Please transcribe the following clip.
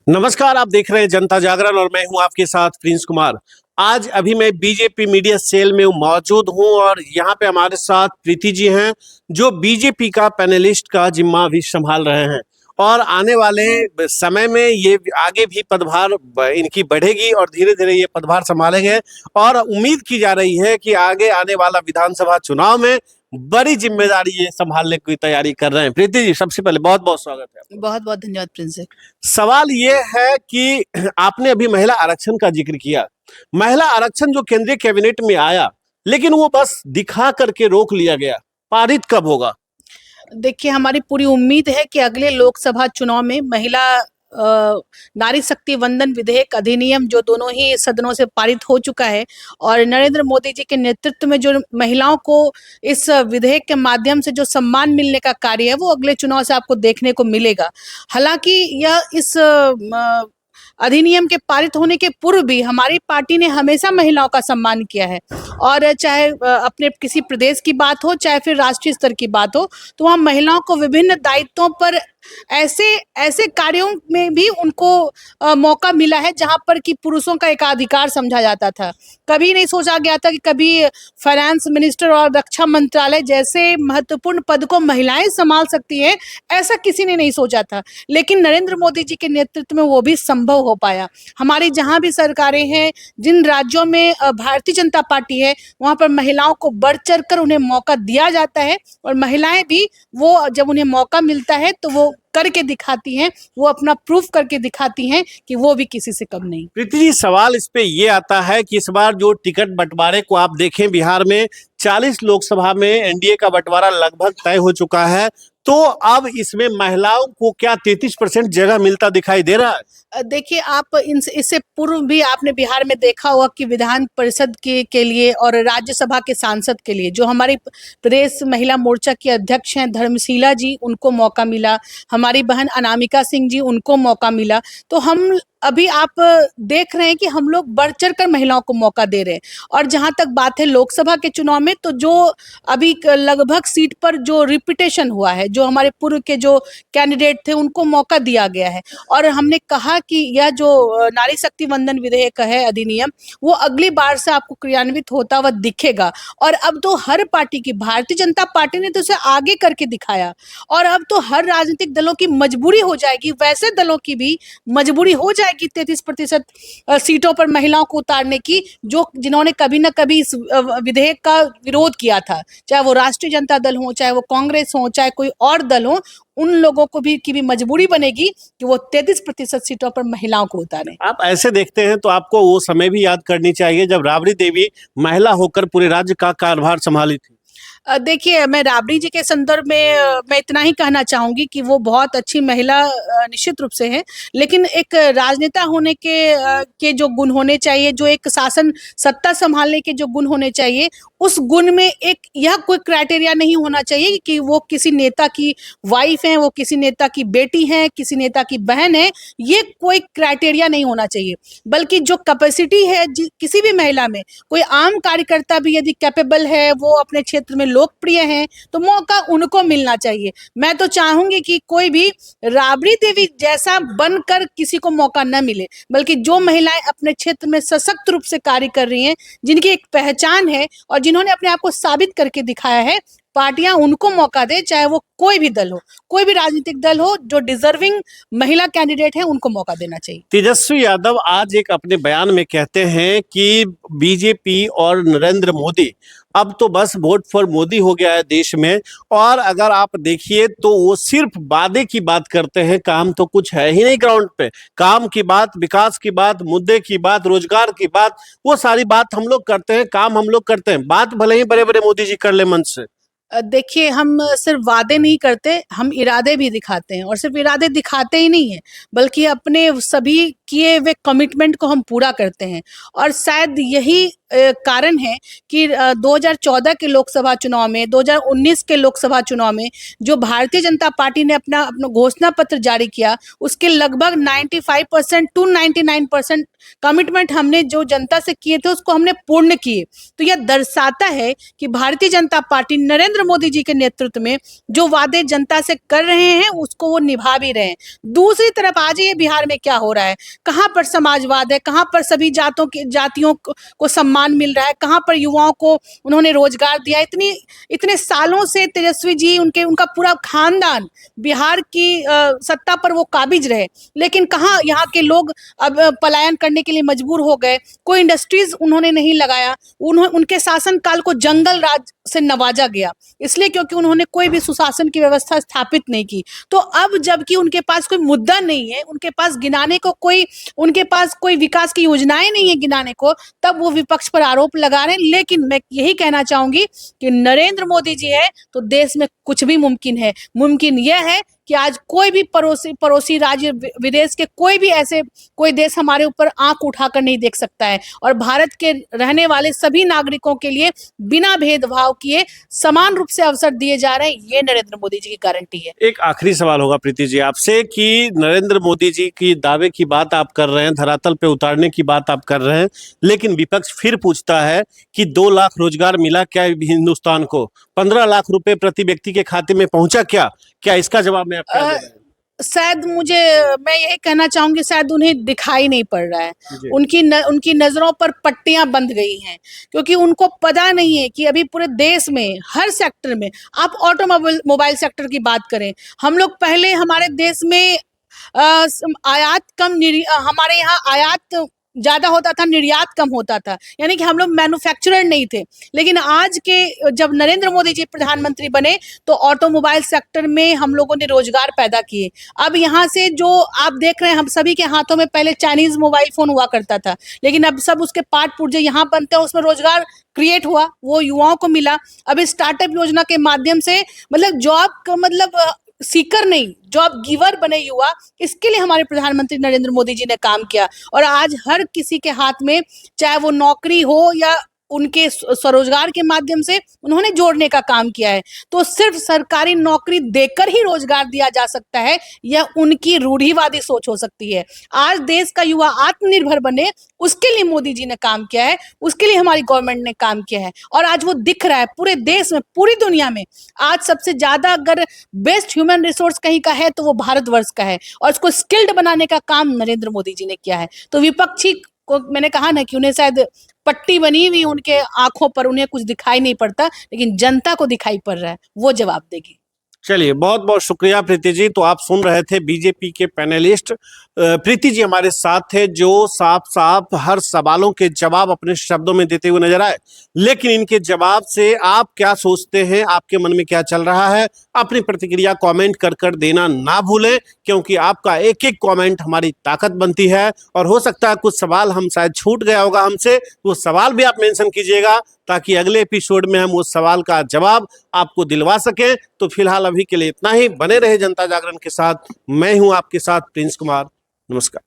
नमस्कार, आप देख रहे हैं जनता जागरण और मैं हूं आपके साथ प्रिंस कुमार। आज अभी मैं बीजेपी मीडिया सेल में मौजूद हूं और यहां पे हमारे साथ प्रीति जी हैं जो बीजेपी का पैनलिस्ट का जिम्मा भी संभाल रहे हैं और आने वाले समय में ये आगे भी पदभार इनकी बढ़ेगी और धीरे धीरे ये पदभार संभालेंगे और उम्मीद की जा रही है कि आगे आने वाला विधानसभा चुनाव में बड़ी जिम्मेदारी ये संभालने की तैयारी कर रहे हैं। प्रीति जी, सबसे पहले बहुत बहुत स्वागत है। बहुत बहुत धन्यवाद प्रिंस जी। सवाल ये है कि आपने अभी महिला आरक्षण का जिक्र किया। महिला आरक्षण जो केंद्रीय कैबिनेट में आया, लेकिन वो बस दिखा करके रोक लिया गया। पारित कब होगा? देखिए, हमारी पूरी उम्मीद है कि अगले लोकसभा चुनाव में महिला नारी शक्ति वंदन विधेयक अधिनियम जो दोनों ही सदनों से पारित हो चुका है और नरेंद्र मोदी जी के नेतृत्व में जो महिलाओं को इस विधेयक के माध्यम से जो सम्मान मिलने का कार्य है वो अगले चुनाव से आपको देखने को मिलेगा। हालांकि यह इस अधिनियम के पारित होने के पूर्व भी हमारी पार्टी ने हमेशा महिलाओं का सम्मान किया है और चाहे अपने किसी प्रदेश की बात हो चाहे फिर राष्ट्रीय स्तर की बात हो, तो वहाँ महिलाओं को विभिन्न दायित्वों पर ऐसे ऐसे कार्यों में भी उनको मौका मिला है जहां पर कि पुरुषों का एकाधिकार समझा जाता था। कभी नहीं सोचा गया था कि कभी फाइनेंस मिनिस्टर और रक्षा मंत्रालय जैसे महत्वपूर्ण पद को महिलाएं संभाल सकती हैं, ऐसा किसी ने नहीं सोचा था। लेकिन नरेंद्र मोदी जी के नेतृत्व में वो भी संभव हो पाया। हमारी जहां भी सरकारें हैं, जिन राज्यों में भारतीय जनता पार्टी है, वहां पर महिलाओं को बढ़ चढ़ कर उन्हें मौका दिया जाता है और महिलाएं भी वो जब उन्हें मौका मिलता है तो वो करके दिखाती हैं, वो अपना प्रूफ करके दिखाती हैं कि वो भी किसी से कम नहीं। प्रीति जी, सवाल इस पे ये आता है कि इस बार जो टिकट बंटवारे को आप देखें, बिहार में 40 लोकसभा में एनडीए का बंटवारा लगभग तय हो चुका है, तो अब इसमें महिलाओं को क्या 33% जगह मिलता दिखाई दे रहा है? देखिए, आप इससे पूर्व भी आपने बिहार में देखा होगा कि विधान परिषद के लिए और राज्यसभा के सांसद के लिए जो हमारी प्रदेश महिला मोर्चा की अध्यक्ष हैं धर्मशीला जी, उनको मौका मिला। हमारी बहन अनामिका सिंह जी, उनको मौका मिला। तो हम अभी आप देख रहे हैं कि हम लोग बढ़ चढ़ कर महिलाओं को मौका दे रहे हैं। और जहां तक बात है लोकसभा के चुनाव में, तो जो अभी लगभग सीट पर जो रिपीटेशन हुआ है, जो हमारे पूर्व के जो कैंडिडेट थे उनको मौका दिया गया है और हमने कहा कि यह जो नारी शक्ति वंदन विधेयक है अधिनियम, वो अगली बार से आपको क्रियान्वित होता हुआ दिखेगा। और अब तो हर पार्टी की, भारतीय जनता पार्टी ने तो उसे आगे करके दिखाया और अब तो हर राजनीतिक दलों की मजबूरी हो जाएगी, वैसे दलों की भी मजबूरी हो जाएगी 33% सीटों पर महिलाओं को उतारने की, जो जिन्होंने कभी ना कभी इस विधेयक का विरोध किया था, चाहे वो राष्ट्रीय जनता दल हो, चाहे वो कांग्रेस हो, चाहे कोई और दल हो। उन लोगों को भी की भी मजबूरी बनेगी कि वो 33% सीटों पर महिलाओं को उतारें। आप ऐसे देखते हैं तो आपको वो समय भी याद करनी चाहिए जब राबड़ी देवी महिला होकर पूरे राज्य का कार्यभार संभाली थी। देखिए, मैं राबड़ी जी के संदर्भ में मैं इतना ही कहना चाहूंगी कि वो बहुत अच्छी महिला निश्चित रूप से है, लेकिन एक राजनेता होने के जो गुण होने चाहिए, जो एक शासन सत्ता संभालने के जो गुण होने चाहिए, उस गुण में एक यह कोई क्राइटेरिया नहीं होना चाहिए कि वो किसी नेता की वाइफ है, वो किसी नेता की बेटी है, किसी नेता की बहन है। ये कोई क्राइटेरिया नहीं होना चाहिए, बल्कि जो कैपेसिटी है किसी भी महिला में, कोई आम कार्यकर्ता भी यदि कैपेबल है, वो अपने क्षेत्र में लोकप्रिय हैं, तो मौका उनको मिलना चाहिए। मैं तो चाहूंगी कि कोई भी राबड़ी देवी जैसा बनकर किसी को मौका न मिले, बल्कि जो महिलाएं अपने क्षेत्र में सशक्त रूप से कार्य कर रही हैं, जिनकी एक पहचान है और जिन्होंने अपने आप को साबित करके दिखाया है, पार्टियां उनको मौका दे, चाहे वो कोई भी दल हो, कोई भी राजनीतिक दल हो। जो डिजर्विंग महिला कैंडिडेट है उनको मौका देना चाहिए। तेजस्वी यादव आज एक अपने बयान में कहते हैं कि बीजेपी और नरेंद्र मोदी अब तो बस वोट फॉर मोदी हो गया है देश में, और अगर आप देखिए तो वो सिर्फ वादे की बात करते हैं, काम तो कुछ है ही नहीं ग्राउंड पे। काम की बात, विकास की बात, मुद्दे की बात, रोजगार की बात, वो सारी बात हम लोग करते हैं, काम हम लोग करते हैं। बात भले ही बड़े बड़े मोदी जी कर ले मंच से। देखिए, हम सिर्फ वादे नहीं करते, हम इरादे भी दिखाते हैं और सिर्फ इरादे दिखाते ही नहीं है, बल्कि अपने सभी किए हुए कमिटमेंट को हम पूरा करते हैं। और शायद यही कारण है कि 2014 के लोकसभा चुनाव में, 2019 के लोकसभा चुनाव में जो भारतीय जनता पार्टी ने अपना घोषणा पत्र जारी किया, उसके लगभग 95% टू 99% कमिटमेंट हमने जो जनता से किए थे उसको हमने पूर्ण किए। तो यह दर्शाता है कि भारतीय जनता पार्टी नरेंद्र मोदी जी के नेतृत्व में जो वादे जनता से कर रहे हैं उसको वो निभा भी रहे हैं। दूसरी तरफ आज ये बिहार में क्या हो रहा है, कहाँ पर समाजवाद है, कहाँ पर सभी जातियों को सम्मान मिल रहा है, कहाँ पर युवाओं को उन्होंने रोजगार दिया। इतने सालों से तेजस्वी जी उनका पूरा खानदान बिहार की सत्ता पर वो काबिज रहे, लेकिन कहाँ यहाँ के लोग अब पलायन करने के लिए मजबूर हो गए। कोई इंडस्ट्रीज उन्होंने नहीं लगाया। उनके शासन काल को जंगल राज से नवाजा गया, इसलिए क्योंकि उन्होंने कोई भी सुशासन की व्यवस्था स्थापित नहीं की। तो अब जबकि उनके पास कोई मुद्दा नहीं है, उनके पास कोई विकास की योजनाएं नहीं है गिनाने को, तब वो विपक्ष पर आरोप लगा रहे हैं। लेकिन मैं यही कहना चाहूंगी कि नरेंद्र मोदी जी है तो देश में कुछ भी मुमकिन है। मुमकिन यह है कि आज कोई भी पड़ोसी राज्य, विदेश के कोई देश हमारे ऊपर आंख उठाकर नहीं देख सकता है, और भारत के रहने वाले सभी नागरिकों के लिए बिना भेदभाव किए समान रूप से अवसर दिए जा रहे हैं। ये नरेंद्र मोदी जी की गारंटी है। एक आखिरी सवाल होगा प्रीति जी आपसे कि नरेंद्र मोदी जी की दावे की बात आप कर रहे हैं, धरातल पे उतारने की बात आप कर रहे हैं, लेकिन विपक्ष फिर पूछता है कि 2 लाख रोजगार मिला क्या हिंदुस्तान को, 15 लाख रुपए प्रति व्यक्ति के खाते में पहुंचा क्या इसका जवाब में आप क्या दे रहे हैं? शायद मैं यही कहना चाहूंगी, शायद उन्हें दिखाई नहीं पड़ रहा है। उनकी नजरों पर पट्टियां बंध गई हैं, क्योंकि उनको पता नहीं है कि अभी पूरे देश में हर सेक्टर में, आप मोबाइल सेक्टर की बात करें, हम लोग पहले हमारे देश में आयात कम, हमारे यहाँ आयात ज्यादा होता था, निर्यात कम होता था, यानी कि हम लोग मैन्युफैक्चरर नहीं थे। लेकिन आज के जब नरेंद्र मोदी जी प्रधानमंत्री बने तो ऑटोमोबाइल सेक्टर में हम लोगों ने रोजगार पैदा किए। अब यहाँ से जो आप देख रहे हैं, हम सभी के हाथों में पहले चाइनीज मोबाइल फोन हुआ करता था, लेकिन अब सब उसके पार्ट पुर्जे यहाँ बनते हैं, उसमें रोजगार क्रिएट हुआ, वो युवाओं को मिला। अब इस स्टार्टअप योजना के माध्यम से मतलब जॉब का मतलब सीकर नहीं, जॉब गिवर बने युवा, इसके लिए हमारे प्रधानमंत्री नरेंद्र मोदी जी ने काम किया। और आज हर किसी के हाथ में, चाहे वो नौकरी हो या उनके स्वरोजगार के माध्यम से उन्होंने जोड़ने का काम किया है। तो सिर्फ सरकारी नौकरी देकर ही रोजगार दिया जा सकता है, यह उनकी रूढ़िवादी सोच हो सकती है। आज देश का युवा आत्मनिर्भर बने, उसके लिए मोदी जी ने काम किया है, उसके लिए हमारी गवर्नमेंट ने काम किया है, और आज वो दिख रहा है पूरे देश में, पूरी दुनिया में। आज सबसे ज्यादा अगर बेस्ट ह्यूमन रिसोर्स कहीं का है तो वो भारतवर्ष का है, और उसको स्किल्ड बनाने का काम नरेंद्र मोदी जी ने किया है। तो विपक्षी को मैंने कहा ना कि उन्हें शायद पट्टी बनी हुई उनके आंखों पर, उन्हें कुछ दिखाई नहीं पड़ता, लेकिन जनता को दिखाई पड़ रहा है, वो जवाब देगी। चलिए, बहुत बहुत शुक्रिया प्रीति जी। तो आप सुन रहे थे बीजेपी के पैनलिस्ट प्रीति जी हमारे साथ थे, जो साफ साफ हर सवालों के जवाब अपने शब्दों में देते हुए नजर आए। लेकिन इनके जवाब से आप क्या सोचते हैं, आपके मन में क्या चल रहा है, अपनी प्रतिक्रिया कमेंट कर देना ना भूलें, क्योंकि आपका एक एक कमेंट हमारी ताकत बनती है। और हो सकता है कुछ सवाल हम शायद छूट गया होगा हमसे, वो सवाल भी आप मेंशन कीजिएगा, ताकि अगले एपिसोड में हम उस सवाल का जवाब आपको दिलवा सकें। तो फिलहाल अभी के लिए इतना ही। बने रहे जनता जागरण के साथ। मैं हूं आपके साथ प्रिंस कुमार। नमस्कार।